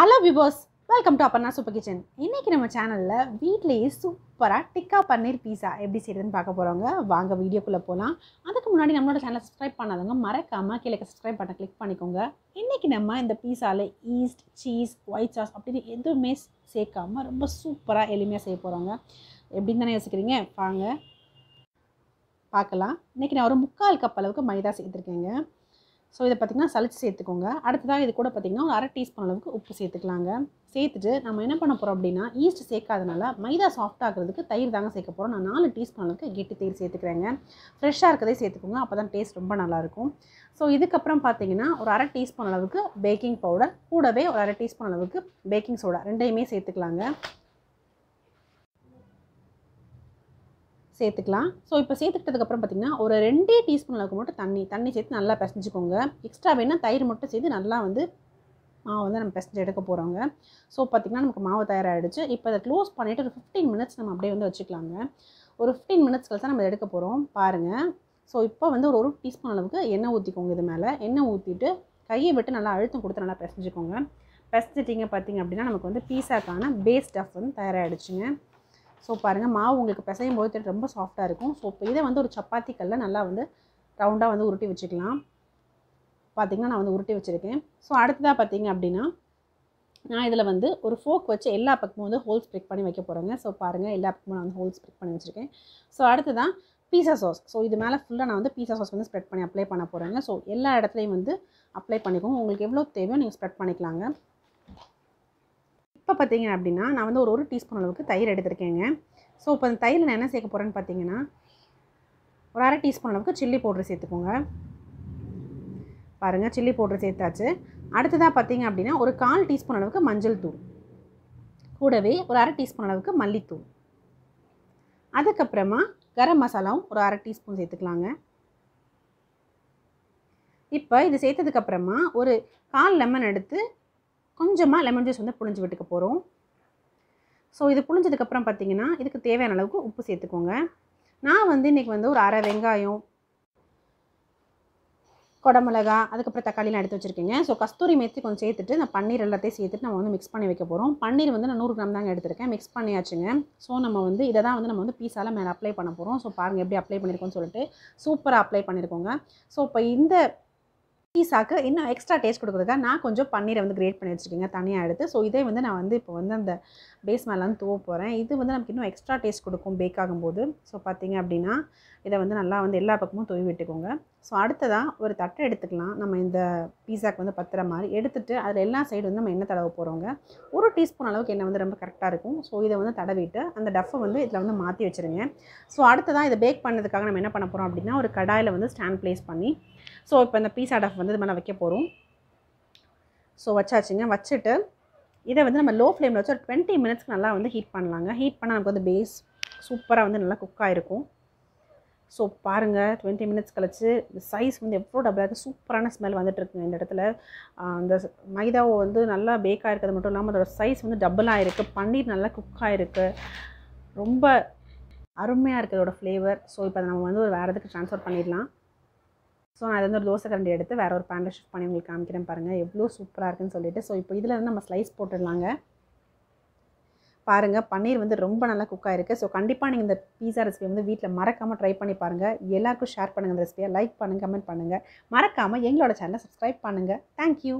Hello viewers, welcome to Aparna Super Kitchen. இன்னைக்கு நம்ம சேனல்ல வீட்லயே சூப்பரா டிக்கா பன்னீர் பீஸா எப்படி செய்யறதுன்னு பார்க்க போறோங்க. வாங்க வீடியோக்குள்ள போலாம். அதுக்கு முன்னாடி நம்மளோட சேனலை சப்ஸ்கிரைப் பண்ணாதவங்க மறக்காம கீழ சப்ஸ்கிரைப் பட்டனை கிளிக் பண்ணிக்கோங்க. இன்னைக்கு நம்ம இந்த பீஸால ஈஸ்ட், சீஸ், ஒயிட் சாஸ் அப்படி எதுவுமே சேர்க்காம ரொம்ப சூப்பரா எளிமையா செய்ய போறோங்க. எப்படின்னு தானே யோசிக்கிறீங்க? வாங்க பார்க்கலாம். இன்னைக்கு நான் ஒரு 3/4 கப் அளவுக்கு மைதா சேர்த்துருக்கேங்க. ஸோ இதை பார்த்திங்கன்னா சளிச்சு சேர்த்துக்கோங்க. அடுத்ததாக இது கூட பார்த்திங்கன்னா ஒரு 1/2 டீஸ்பூன் அளவுக்கு உப்பு சேர்த்துக்கலாங்க. சேர்த்துட்டு நம்ம என்ன பண்ண போகிறோம் அப்படின்னா ஈஸ்ட் சேர்க்காதனால மைதா சாஃப்ட் ஆகிறதுக்கு தயிர் தாங்க சேர்க்க போகிறோம். நான் 4 டீஸ்பூன் அளவுக்கு கெட்டி தயிர் சேர்த்துக்கிறேங்க. ஃப்ரெஷ்ஷாக இருக்கிறதே சேர்த்துக்கோங்க, அப்போ தான் டேஸ்ட் ரொம்ப நல்லாயிருக்கும். ஸோ இதுக்கப்புறம் பார்த்திங்கன்னா ஒரு 1/2 டீஸ்பூன் அளவுக்கு பேக்கிங் பவுடர், கூடவே ஒரு 1/2 டீஸ்பூன் அளவுக்கு பேக்கிங் சோடா, ரெண்டையுமே சேர்த்துக்கலாங்க. சேர்த்துக்கலாம். ஸோ இப்போ சேர்த்துக்கிட்டதுக்கப்புறம் பார்த்திங்கன்னா ஒரு 2 டீஸ்பூன் அளவுக்கு மட்டும் தண்ணி சேர்த்து நல்லா பிசைஞ்சுக்கோங்க. எக்ஸ்ட்ரா வேணால் தயிர் மட்டும் சேர்த்து நல்லா மாவு நம்ம பிசைஞ்சு எடுக்க போகிறோங்க. ஸோ பார்த்திங்கன்னா நமக்கு மாவு தயாராகிடுச்சு. இப்போ அதை க்ளோஸ் பண்ணிவிட்டு ஒரு 15 மினிட்ஸ் நம்ம அப்படியே வச்சுக்கலாங்க. ஒரு 15 மினிட்ஸ் கழிச்சு தான் நம்ம எடுக்க போகிறோம் பாருங்கள். ஸோ இப்போ ஒரு டீஸ்பூன் அளவுக்கு எண்ணெய் ஊற்றிக்கோங்க. இது மேலே எண்ணெய் ஊற்றிட்டு கையை விட்டு நல்லா அழுத்தம் கொடுத்து நல்லா பிசைஞ்சுக்கோங்க. பிசைஞ்சிட்டிங்க பார்த்திங்க அப்படின்னா நமக்கு பீஸாக்கான பேஸ் ஸ்டஃப் தயாராகிடுச்சுங்க. ஸோ பாருங்கள், மாவு உங்களுக்கு பிசையும் போது ரொம்ப சாஃப்டாக இருக்கும். ஸோ இப்போ இதை ஒரு சப்பாத்தி கல்ல நல்லா ரவுண்டாக உருட்டி வச்சுக்கலாம். பார்த்திங்கன்னா நான் உருட்டி வச்சுருக்கேன். ஸோ அடுத்ததாக பார்த்திங்க அப்படின்னா நான் இதில் ஒரு ஃபோக் வச்சு எல்லா பக்கமும் ஹோல்ஸ் ஸ்ப்ரிக் பண்ணி வைக்க போகிறேங்க. ஸோ பாருங்கள், எல்லா பக்கமும் நான் ஹோல்ஸ் ஸ்ப்ரிக் பண்ணி வச்சுருக்கேன். ஸோ அடுத்ததான் பீஸா சாஸ். ஸோ இது மேலே ஃபுல்லாக நான் பீஸா சாஸ் ஸ்ப்ரெட் பண்ணி அப்ளை பண்ண போகிறேங்க. ஸோ எல்லா இடத்துலையும் அப்ளை பண்ணிக்கோங்க. உங்களுக்கு எவ்வளோ தேவையோ நீங்கள் ஸ்ப்ரெட் பண்ணிக்கலாங்க. இப்போ பார்த்திங்க அப்படின்னா நான் ஒரு டீஸ்பூன் அளவுக்கு தயிர் எடுத்துருக்கேங்க. ஸோ இப்போ அந்த தயிரில் நான் என்ன சேர்க்க போகிறேன்னு பார்த்தீங்கன்னா ஒரு 1/2 டீஸ்பூன் அளவுக்கு சில்லி பவுட்ரு சேர்த்துக்கோங்க. பாருங்கள், சில்லி பவுட்ரு சேர்த்தாச்சு. அடுத்ததாக பார்த்திங்க அப்படின்னா ஒரு 1/4 டீஸ்பூன் அளவுக்கு மஞ்சள் தூள், கூடவே ஒரு 1/2 டீஸ்பூன் அளவுக்கு மல்லித்தூள், அதுக்கப்புறமா கரம் மசாலாவும் ஒரு 1/2 டீஸ்பூன் சேர்த்துக்கலாங்க. இப்போ இது சேர்த்ததுக்கப்புறமா ஒரு 1/4 லெமன் எடுத்து கொஞ்சமாக லெமன் ஜூஸ் புழிஞ்சு விட்டுக்க போகிறோம். ஸோ இது புழிஞ்சதுக்கப்புறம் பார்த்திங்கன்னா இதுக்கு தேவையான அளவுக்கு உப்பு சேர்த்துக்கோங்க. நான் இன்றைக்கி ஒரு 1/2 வெங்காயம், குடமிளகா, அதுக்கப்புறம் தக்காளிலாம் எடுத்து வச்சுருக்கேங்க. ஸோ கஸ்தூரி மேத்தி கொஞ்சம் சேர்த்துட்டு நான் பன்னீர் எல்லாத்தையும் சேர்த்துட்டு நம்ம மிக்ஸ் பண்ணி வைக்க போகிறோம். பன்னீர் நான் 100 கிராம் தாங்க எடுத்துருக்கேன். மிக்ஸ் பண்ணியாச்சுங்க. ஸோ நம்ம இதை தான் நம்ம பீஸாவில் மேலே அப்ளை பண்ண போகிறோம். ஸோ பாருங்கள் எப்படி அப்ளை பண்ணியிருக்கோன்னு சொல்லிட்டு சூப்பராக அப்ளை பண்ணியிருக்கோங்க. ஸோ இப்போ இந்த பீஸாக்கு இன்னும் எக்ஸ்ட்ரா டேஸ்ட் கொடுக்குறதுக்காக நான் கொஞ்சம் பன்னீரை கிரேட் பண்ணி வச்சுருக்கேங்க தனியாக எடுத்து. ஸோ இதே நான் இப்போ அந்த பேஸ் மேலே தூவ போகிறேன். இது நமக்கு இன்னும் எக்ஸ்ட்ரா டேஸ்ட் கொடுக்கும் பேக் ஆகும்போது. ஸோ பார்த்திங்க அப்படின்னா இதை நல்லா எல்லா பக்கமும் தூவி விட்டுக்கோங்க. ஸோ அடுத்ததாக ஒரு தட்டை எடுத்துக்கலாம். நம்ம இந்த பீஸாக்கு பத்துற மாதிரி எடுத்துகிட்டு அதில் எல்லா சைடு நம்ம எண்ணெய் தடவை போகிறோங்க. ஒரு டீஸ்பூன் அளவுக்கு எண்ணெய் ரொம்ப கரெக்டாக இருக்கும். ஸோ இதை தடவிட்டு அந்த டஃப்பை இதில் மாற்றி வச்சுருங்க. ஸோ அடுத்ததாக இதை பேக் பண்ணதுக்காக நம்ம என்ன பண்ண போகிறோம் அப்படின்னா ஒரு கடாயில் ஸ்டாண்ட் ப்ளேஸ் பண்ணி ஸோ இப்போ இந்த பீஸா டஃப் இது மேலே வைக்க போகிறோம். ஸோ வச்சாச்சுங்க. வச்சுட்டு இதை நம்ம லோ ஃப்ளேமில் வச்சு ஒரு 20 மினிட்ஸ்க்கு நல்லா ஹீட் பண்ணலாங்க. ஹீட் பண்ணால் நமக்கு பேஸ் சூப்பராக நல்லா குக் ஆகிருக்கும். ஸோ பாருங்கள், 20 மினிட்ஸ் கழிச்சு இந்த சைஸ் எவ்வளோ டபுளாக இருக்குது. சூப்பரான ஸ்மெல் வந்துட்டுருக்குங்க இந்த இடத்துல. அந்த மைதாவை நல்லா பேக் ஆகிருக்கிறது மட்டும் இல்லாமல் அதோட சைஸ் டபுளாக இருக்குது. பன்னீர் நல்லா குக் ஆகிருக்கு. ரொம்ப அருமையாக இருக்குது அதோட ஃப்ளேவர். ஸோ இப்போ நம்ம ஒரு வேறு இதுக்கு ட்ரான்ஸ்ஃபர் பண்ணிடலாம். ஸோ நான் ஒரு தோசை கரண்டி எடுத்து வேறு ஒரு பேனில் ஷிஃப்ட் பண்ணி உங்களுக்கு காமிக்கிறேன் பாருங்கள் எவ்வளோ சூப்பராக இருக்குன்னு சொல்லிட்டு. ஸோ இப்போ இதில் நம்ம ஸ்லைஸ் போட்டுடலாங்க. பாருங்கள், பன்னீர் ரொம்ப நல்லா குக் ஆகிருக்கு. ஸோ கண்டிப்பாக நீங்கள் இந்த பீஸா ரெசிபி வீட்டில் மறக்காமல் ட்ரை பண்ணி பாருங்கள். எல்லாருக்கும் ஷேர் பண்ணுங்கள். இந்த ரெசிபியை லைக் பண்ணுங்கள், கமெண்ட் பண்ணுங்கள். மறக்காமல் எங்களோட சேனலை சப்ஸ்கிரைப் பண்ணுங்கள். தேங்க்யூ.